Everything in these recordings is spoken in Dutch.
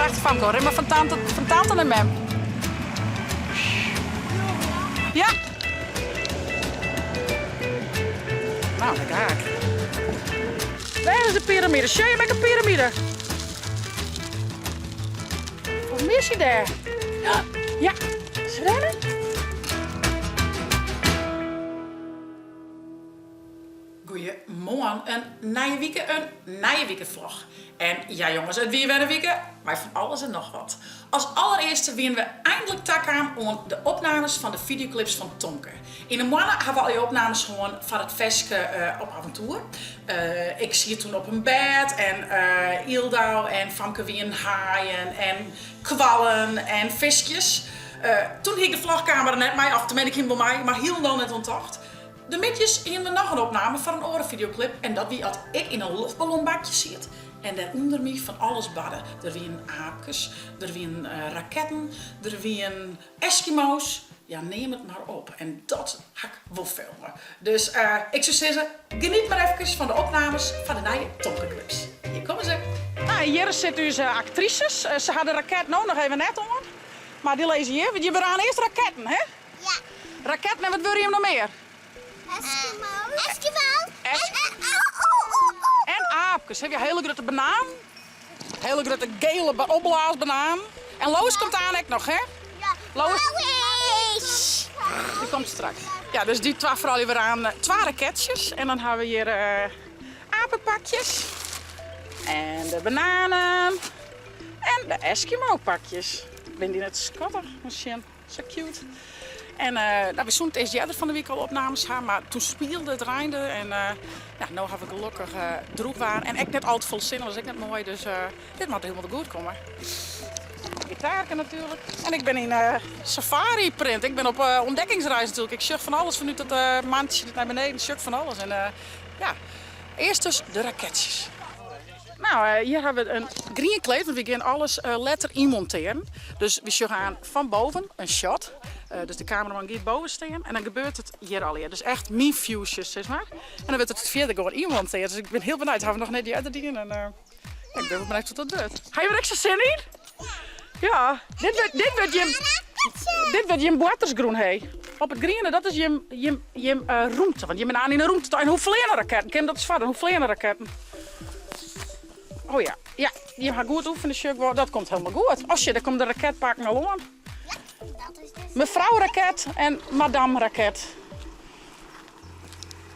achter Famke. Ren maar van tante naar mem. Ja. Nou, daar ga ik. Daar is de piramide. Show je met een piramide. Wat mis je daar? Ja. Is rennen? Goedemorgen, een nieuwe weekenvlog. En ja jongens, het weer een weekend, maar van alles en nog wat. Als allereerste winnen we eindelijk tak aan om de opnames van de videoclips van Tonke. In de morgen hebben we al die opnames gewoon van het feestje op avontuur. Ik zie het toen op een bed en Ildau en Famke wien haaien en kwallen en visjes. Toen hing de vlogcamera net mij af, toen ben ik hem bij mij, maar heel dan net ontacht. De midjes in we nog een opname van een orenvideoclip en dat wie als ik in een luchtballonbakje zit en daaronder mij van alles badden. Er wien aapjes, er wien raketten, er wien Eskimo's. Ja, neem het maar op. En dat ga ik wel filmen. Dus ik zou zeggen, geniet maar even van de opnames van de nieuwe Tonke clips. Hier komen ze. Nou, hier zitten dus actrices. Ze hadden de raket nou nog even net om. Maar die lezen hier, want je bent aan eerst raketten, hè? Ja. Raketten en wat wil je hem nog meer? En aapjes. Heb je een hele grote banaan. Hele grote gele opblaasbanaan. En Lois komt aan ook nog, hè? Ja. Lois. Die komt straks. Ja, dus die twee vooral weer aan 2 raketjes. En dan hebben we hier apenpakjes. En de bananen. En de Eskimo-pakjes. Ik vind die net schattig. Misschien. Zo cute. En we zoen het eerst eerder van de week al opnames gaan, maar toen speelde het reinde en nu heb ik gelukkig droeg waar. En ik net al te vol zin, was ik net mooi, dus dit moet helemaal goed komen. Gitaarken natuurlijk. En ik ben in safari print. Ik ben op ontdekkingsreis natuurlijk. Ik zag van alles vanuit dat mandje naar beneden, ik zag van alles. En ja, eerst dus de raketjes. Nou, hier hebben we een green kleed, want we gaan alles letter inmonteren. Dus we gaan van boven een shot. Dus de cameraman gaat boven staan en dan gebeurt het hier al hier. Dus echt mijn viewsjes, zeg maar. En dan wordt het verder gewoon inmonteren. Dus ik ben heel benieuwd. Hebben we nog net die andere dingen? En ja, ik ben wel benieuwd wat dat doet. Ga je er echt zo zin in? Ja, dit wordt je watersgroen, hey. Op het groene, dat is je roemte. Want je bent aan in een roemte. En hoeveel raketten? Ken dat eens vader? Hoeveel raketten? Oh ja, ja, je gaat goed oefenen, Chuck. Dat komt helemaal goed. Als je, dan komt de raketpakken al aan. Dat is dus Mevrouw raket en madame raket.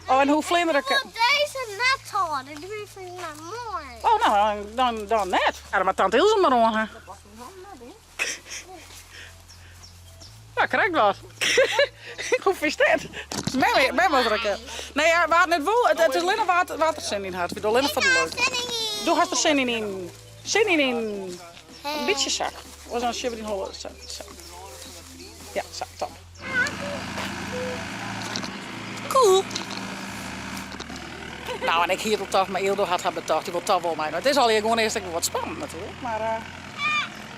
Oh, en hoeveel raket? deze net horen. Die vind ik nou mooi. Oh, nou, dan net. Ja, dan maar tante Ilse maar aan. Ja, krijg wat. Hoe is dit? Met wat raket. Nee, ja, we hadden het wel. Het is alleen waterzin in had. We doen alleen van de leuk. Doe hast er zin in. Zin in. Een beetje zak. Was dan 1700 cent. Ja, zo, top. Cool. Nou, en ik hier toch, maar Ildo had haar betocht. Die wil toch wel mij. Het is al hier gewoon eerst wat spannend natuurlijk. Maar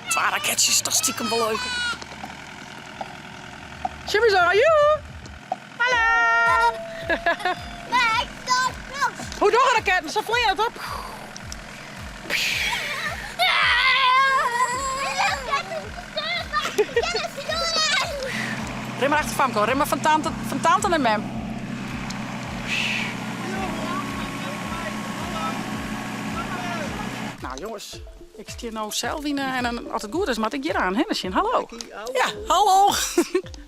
2 raketjes, toch stiekem wel leuk. Shibby zo, joe! Hallo! Nee, stop, stop. Hoe doen raketten? Ze vliegen het op. Ren maar achter Famke, ren maar van tante naar mem. Nou jongens, ik zit hier nou zelf in en dan, als het goed is, moet ik hier aan. Hennesje, hallo. Ja, hallo.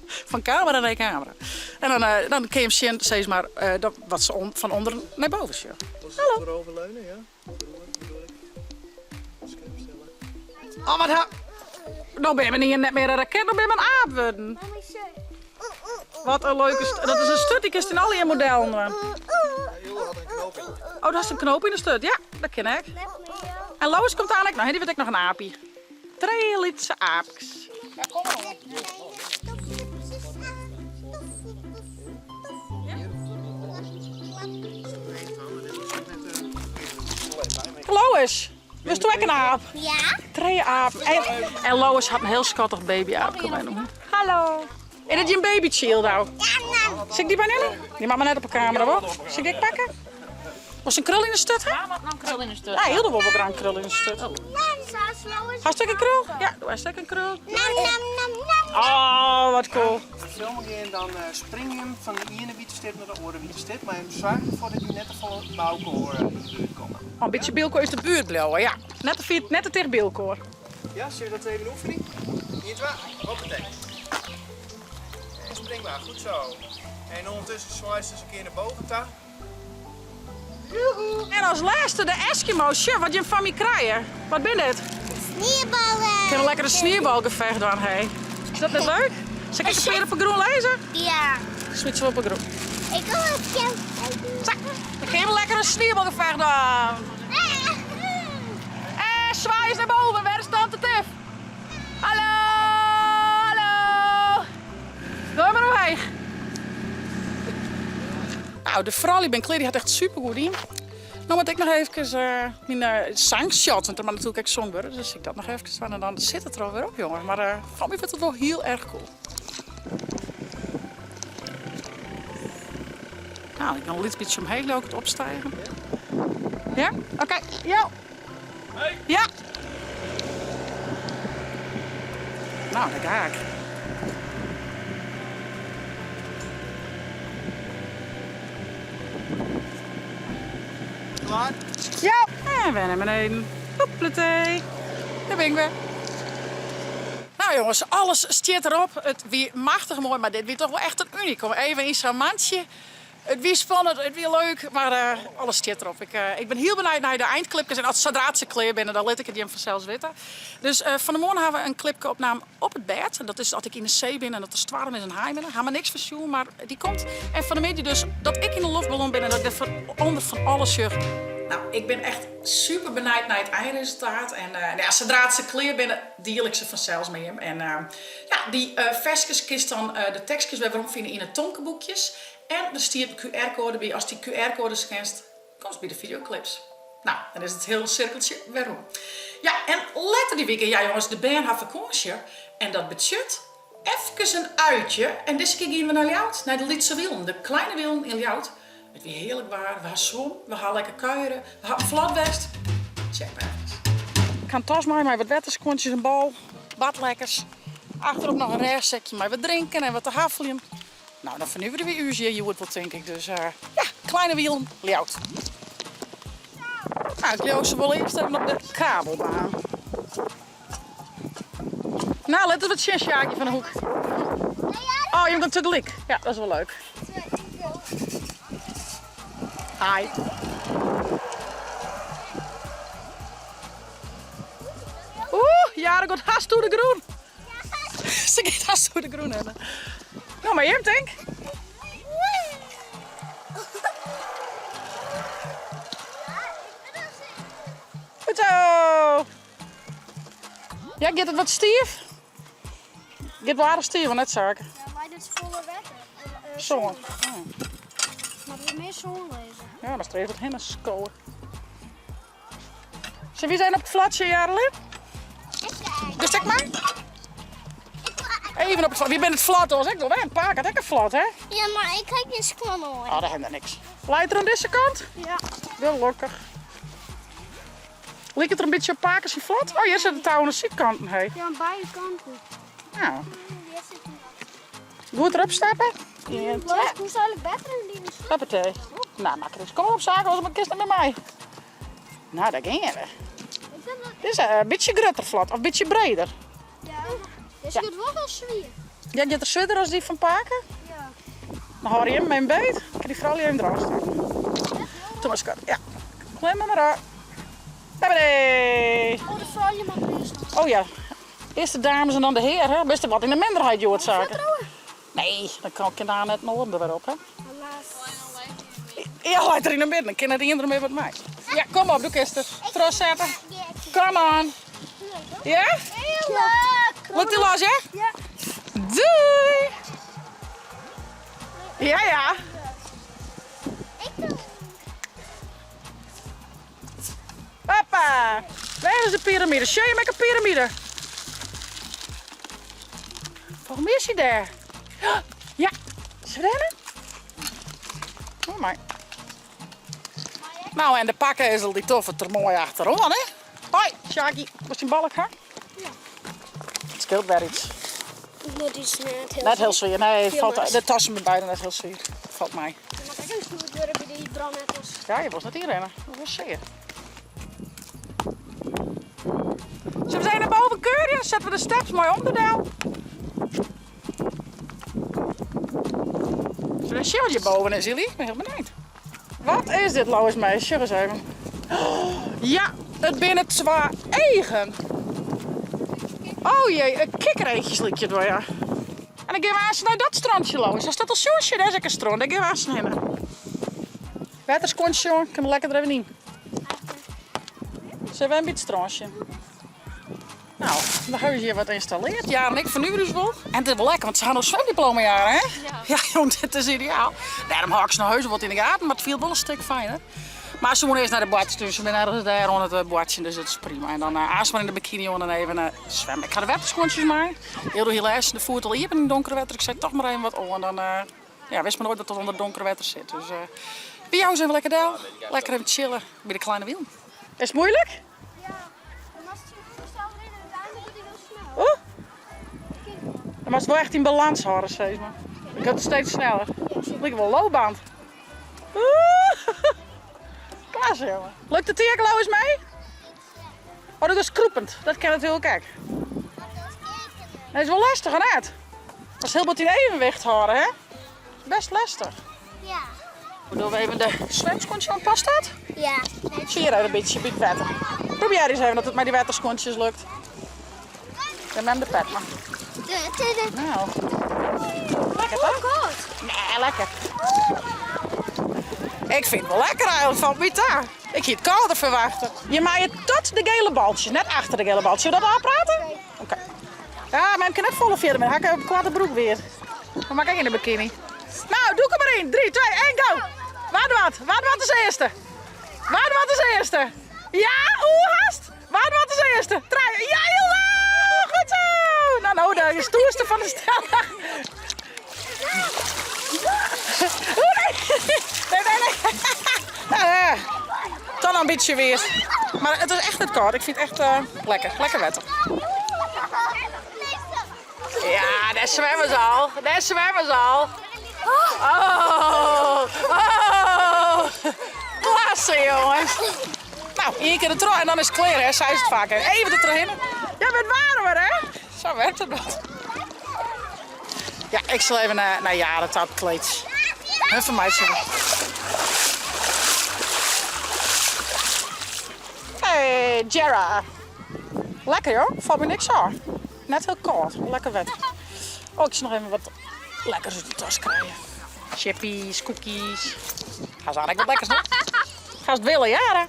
Van camera naar camera. En dan kun je hem zien, steeds maar wat ze van onder naar boven zien. Hallo. Vooroverleunen, ja. Oh, wat nou ben je niet net meer een raket, dan ben je een aap worden. Wat een leuke dat is een stut, die kist in al je modellen. Oh, dat is een knoop in de stut. Ja, dat ken ik. En Lois komt aan, nou, die weet ik nog een aapje. 3 Lietse aapjes. Ja, kom maar. Lois, wist je ook een aap? Ja? 3 aap. En Lois had een heel schattig babyaap. Hallo. En dat je een babytje nou? Ja, nou. Zie ik die bij jullie? Die mag maar net op de camera, hoor. Zie ik die pakken? Was een krul in de stut, hè? Ja, wat nou een krul in de stut? Ja, heel de wel een krul in de stut. Nou, Hartstikke krul? Ja, doe hartstikke een krul. Nam, nam, nam, nam. Oh, wat cool. Zometeen dan spring je hem van de ene wietenstip naar de andere wietenstip. Maar hem zwaar voordat hij net van Bouwkoor in de buurt komen. Oh, een beetje Bilko is de buurt blijven, ja. Net tegen Bilko. Ja, zullen we dat even oefenen? Niet waar? Hoppatee. En spring maar, goed zo. En ondertussen slice dus een keer naar boven toe. En als laatste de Eskimo's. Chef, wat je van me krijgen. Wat ben dit? Sneeuwballen. Ik heb een lekkere sneeuwbalgevecht dan, hé. Is dat net leuk? Zal ik even op een groen lezen? Ja. Smit ze op een groen. Ik wil het kind. Zo, ik geef een lekkere sneeuwbalgevecht dan. Zwaai eens naar boven, waar is tante Tiff? Hallo, hallo. Doe maar omheen. Nou, de vrouw die ben kleed, die had echt super goed in. Nou moet ik nog even mijn zangshot, want er mag natuurlijk ook zong worden. Dus ik dat nog even van en dan zit het er alweer op, jongen. Maar van mij vindt het wel heel erg cool. Nou, ik kan een licht beetje omheen ook het opstijgen. Ja? Oké, ja. Ja. Nou, daar ga ik. Klaar? Ja. En we naar beneden. Hoppletee. Daar ben ik weer. Nou jongens, alles stiert erop. Het wie machtig mooi, maar dit wie toch wel echt een unicum. Even in zo'n mandje. Het wie spannend, het wie leuk, maar alles stiert erop. Ik ben heel benieuwd naar de eindclipjes. En als zodra ze klaar binnen, dan laat ik het je vanzelfs weten. Dus van de morgen hebben we een clipje opname op het bed. En dat is dat ik in de zee ben en dat de storm is een haai ben. Daar gaan we niks van zien, maar die komt. En van de middag dus dat ik in de luchtballon ben en dat ik onder van alles zeg. Nou, ik ben echt super benieuwd naar het eindresultaat. En ja, zodra ze klaar binnen, deel ik ze vanzelfs met hem. En ja, die versjes kist dan de tekstjes weer waarom vinden in de tonkenboekjes. En er stiert een QR-code bij. Als die QR-code scant, komt bij de videoclips. Nou, dan is het hele cirkeltje waarom. Ja, en later die weekend, ja jongens, de band had vakantie. En dat budget, even een uitje. En deze keer gaan we naar Ljout, naar de Lietse Wielen, de kleine Wielen in Ljout. Het weer heerlijk waar, we gaan zwom, we gaan lekker kuieren, we gaan vlatwest. Check maar even. Ik ga een tas maken met wat wetterskontjes, een bal, badlekkers. Achterop nog een restzakje met wat drinken en wat te hafelen. Nou, dan vernieuwen we weer uurtje, je wordt wel denk ik. Dus ja, kleine Wielen, Ljout. Nou, ik leeuw ze wel eerst even op de kabelbaan. Nou, let op het chesjaakje van de hoek. Oh, je moet hem tegelijk. Ja, dat is wel leuk. Hi. Oeh, Jaren gaat haast door de groen. Ze gaat haast door de groen hebben. Nou, maar je hebt denk. Goed zo. Ja, gaat het wat stief? Gaat wel aardig stief, net zaken. Ja, maar dit is volle wetter. Zo. Oh. Maar er is meer zon lezen. Ja, dan streeft het helemaal scoren. Zullen we zijn op het flatje, Jarelin? Dus zeg maar. Even op het flat. Wie bent het flat als ik? Wij een paar had ik een flat, hè? Ja, maar ik kijk eens gewoon hoor. Oh, daar hebben we niks. Leidt er aan deze kant? Ja. Gelukkig. Ligt het er een beetje op pakers in flat? Oh, hier zit de touw aan de zijkanten. Hey. Ja, aan beide kanten. Nou, goed erop stappen. 1, 2. Leuk, hoe zou ik beter in die misschien? Hoppatee. Nou, maak er eens. Kom op, zaken, was mijn kist met mij. Nou, daar gingen we. Dit is een beetje groter flat, of een beetje breder. Ja. Deze wordt wel wel zwier. Ja, je hebt er zwitter als die van Paken. Ja. Dan hoor je hem met een beet. Ik kan die vrouw hier in draag staan. Toen was het. Ja. Klim maar aan. Hoppatee. Oh, de vrouw je mag eerst. Oh ja. Eerst de dames en dan de heren. Best wat in de minderheid, joh, het zaken. Nee, dan kan ik daar net nog onder weer op, hè. Ja, laat er in de midden. Dan kan die er mee wat mij. Ja, kom op, doe kisten. Tros zetten. Come on. Ja? Heel leuk. Lukt die los, ja? Ja. Doei! Ja, ja. Ik doe. Papa. Waar is de piramide? Show je met een piramide. Waarom is hij daar? Ja. Is er rennen? Oh my. Nou, en de pakkezel die toffert er mooi achterom, hè? Hoi. Sjaki, was die balk, hè? Ja. Het scheelt wel iets. Ik moet iets net Net heel zwaar. Nee, het Veel valt, mais. de tassen met beide net heel zwaar. Valt mij. Dan mag ik een stoer bij die brandnettels. Ja, je was net hier rennen. Dat was zeer. Zullen we zijn naar boven keuren? Dan zetten we de steps mooi om de deel. Zullen we een shieldje boven is, jullie? Ik ben heel benieuwd. Wat is dit, Lois meisje? Zeg eens even. Oh, ja, het binnen twee eigen. Oh jee, een kikkereetjes liet je door, ja. En dan gaan we eens naar dat strandje, Lois. Als dat al zo'n dat is een strand, dan gaan we eens naar heen. Waterskontje, jongen. Kunnen we lekker er even in. Zullen we een beetje strandje? Nou, dan hebben ze hier wat geïnstalleerd. Ja, en ik van nu dus wel. En het is wel lekker, want ze gaan nog zwemdiploma jaren, hè? Ja, jongen, dit is ideaal. Daarom haak ik ze naar huis wat in de gaten, maar het viel wel een stuk fijner. Maar ze moeten eerst naar de badje, dus ze zijn ergens daar onder het badje, dus dat is prima. En dan als we in de bikini en dan even zwemmen. Ik ga de waterskontjes maar. Heel helaas, de voert al hier in het donkere wetter. Ik zei toch maar even wat om en dan ja, wist me nooit dat het onder het donkere wetter zit. Dus bij jou zijn we lekker daar. Lekker even chillen bij de kleine wiel. Is het moeilijk? Ja. En als je stel erin en het einde doet hij wel snel. Oeh. Dan was het wel echt in balans houden, zeg maar. Ik ga het steeds sneller. Het ligt wel loopband. Oeh. Klasse, jongen. Lukt het hier, Klauw eens mee? Oh, dat is kroepend. Dat kan natuurlijk ook. Dat is wel lastig, hè, net? Dat is heel wat in evenwicht houden, hè? Best lastig. Ja. Doen we even de zwemskontje aan, past dat? Ja. Zie je daar een beetje water. Probeer eens even dat het met die waterskontjes lukt. En met de pet, maar. Nou. Lekker toch? Goed. Nee, lekker. Ik vind het wel lekker eigenlijk, valt me daar. Ik hier het kouder verwachten. Je maait tot de gele baltjes, net achter de gele baltjes. Zullen we dat afpraten? Oké. Ja, maar ik kan net volle verder met hakken op een kwade broek weer. Dan maak ik in de bikini. Nou, doe ik er maar in. 3, 2, 1, go! Wat is eerste? Wat is eerste? Ja, haast! Wat is eerste? 3, ja, heel goed zo! Nou, de stoerste van de stel. Nee. Dan een beetje weer. Maar het is echt net koud. Ik vind het echt lekker. Lekker wetter. Ja, daar zwemmen ze al. Oh. Klasse, jongens. Nou, 1 keer de trui en dan is het klaar, hè. Zij is het vaak, hè. Even er terug. Ja, met warmer, hè. Zo werkt het wat. Ja, ik zal even naar Jaren het kleedje. Even mij zeggen. Hey, Jara. Lekker, joh. Valt me niks aan. Net heel koud. Lekker wet. Oh, ik zal nog even wat lekkers uit de tas krijgen. Chippies, cookies. Gaan ze eigenlijk wat lekkers doen? Gaan ze het willen, Jara?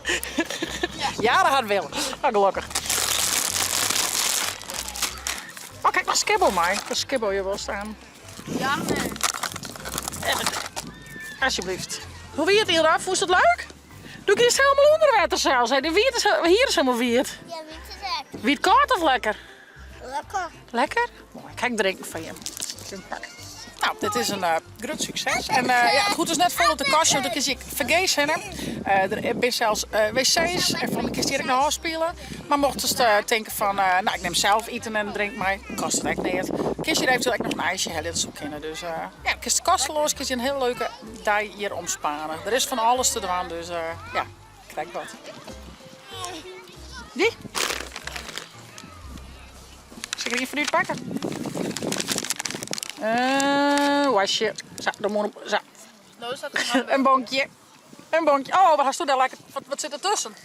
Jara gaat het willen. Oh, gelukkig. Oh, kijk naar Skibble, maar. De Skibble je wil staan. Ja, nee. Alsjeblieft. Hoe wierd het hier? Vond je het leuk? Doe ik eerst helemaal onder water zelfs. Hier is helemaal wierd. Ja, weet je het? Wierd koud of lekker? Lekker. Lekker? Mooi, kijk drinken van je. Nou, dit is een groot succes. En ja, het goed is net vol op de kastje, want dan kun je vergezen. Er zijn zelfs wc's en van de kist direct naar huis spelen. Maar mochten ze denken van, nou ik neem zelf eten en drink mij, kost het echt niet. Kies je eventueel nog een ijsje, hè, dat is ook kunnen. Dus ja, kies de kasteloos, kies je een heel leuke dag hier omsparen. Er is van alles te doen, dus ja, krijg wat. Die? Zal ik er niet voor u pakken? Wasje. Zo, dan moet zo. Een bonkje. Een bonkje. Oh, wat hast u daar lekker? Wat zit er tussen?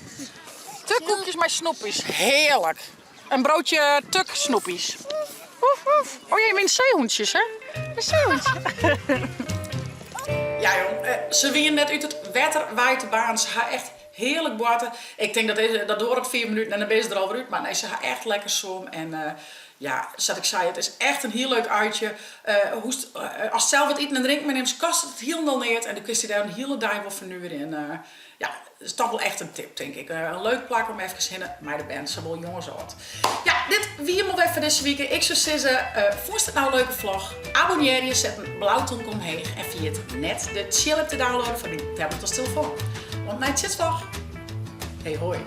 Tukkoekjes met snoepjes. Heerlijk. Een broodje tuk snoepjes. Oef, oef. Oh, jij meent zeehondjes, hè? Een zeehondje. Ja, jong. Ze winnen net uit het water waait de baan. Ze gaan echt heerlijk boaten. Ik denk dat door het 4 minuten en dan ben je er al weer uit. Maar nee, ze gaan echt lekker som. En ja, zoals ik zei, het is echt een heel leuk uitje. Als zelf wat eten en drinken meeneemt, kost het heel neer. En dan kun je daar een hele dag wel vernuren in. Ja, dat is toch wel echt een tip, denk ik. Een leuk plak om even te maar de band, ze wel jongens uit. Ja, dit wie moet even deze week. Ik zou zeggen, vond het nou een leuke vlog? Abonneer je, zet een blauwtong omheen en via het net de chill app te downloaden voor die tablet of telefoon. Want mijn chitsvlog. Hey hoi.